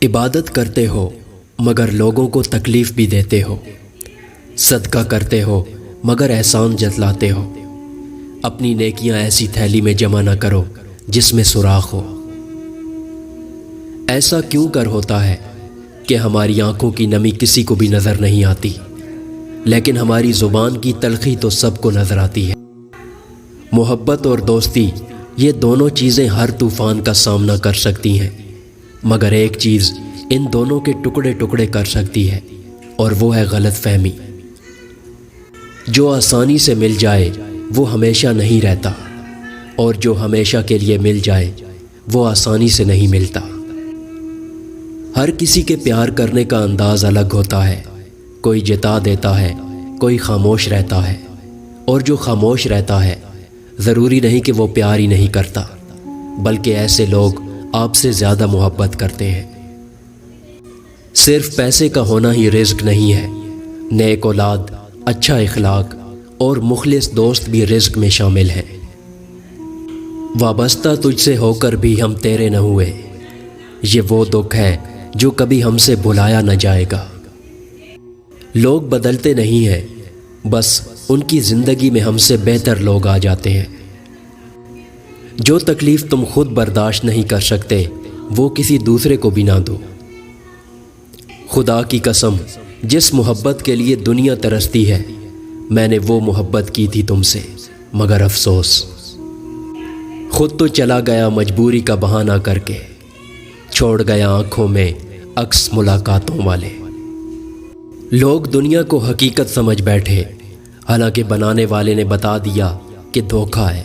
عبادت کرتے ہو مگر لوگوں کو تکلیف بھی دیتے ہو، صدقہ کرتے ہو مگر احسان جتلاتے ہو۔ اپنی نیکیاں ایسی تھیلی میں جمع نہ کرو جس میں سوراخ ہو۔ ایسا کیوں کر ہوتا ہے کہ ہماری آنکھوں کی نمی کسی کو بھی نظر نہیں آتی، لیکن ہماری زبان کی تلخی تو سب کو نظر آتی ہے۔ محبت اور دوستی یہ دونوں چیزیں ہر طوفان کا سامنا کر سکتی ہیں، مگر ایک چیز ان دونوں کے ٹکڑے ٹکڑے کر سکتی ہے، اور وہ ہے غلط فہمی۔ جو آسانی سے مل جائے وہ ہمیشہ نہیں رہتا، اور جو ہمیشہ کے لیے مل جائے وہ آسانی سے نہیں ملتا۔ ہر کسی کے پیار کرنے کا انداز الگ ہوتا ہے، کوئی جتا دیتا ہے، کوئی خاموش رہتا ہے، اور جو خاموش رہتا ہے ضروری نہیں کہ وہ پیار ہی نہیں کرتا، بلکہ ایسے لوگ آپ سے زیادہ محبت کرتے ہیں۔ صرف پیسے کا ہونا ہی رزق نہیں ہے، نیک اولاد، اچھا اخلاق اور مخلص دوست بھی رزق میں شامل ہیں۔ وابستہ تجھ سے ہو کر بھی ہم تیرے نہ ہوئے، یہ وہ دکھ ہے جو کبھی ہم سے بھلایا نہ جائے گا۔ لوگ بدلتے نہیں ہیں، بس ان کی زندگی میں ہم سے بہتر لوگ آ جاتے ہیں۔ جو تکلیف تم خود برداشت نہیں کر سکتے وہ کسی دوسرے کو بھی نہ دو۔ خدا کی قسم، جس محبت کے لیے دنیا ترستی ہے، میں نے وہ محبت کی تھی تم سے، مگر افسوس خود تو چلا گیا مجبوری کا بہانہ کر کے، چھوڑ گیا آنکھوں میں عکس ملاقاتوں والے۔ لوگ دنیا کو حقیقت سمجھ بیٹھے، حالانکہ بنانے والے نے بتا دیا کہ دھوکہ ہے۔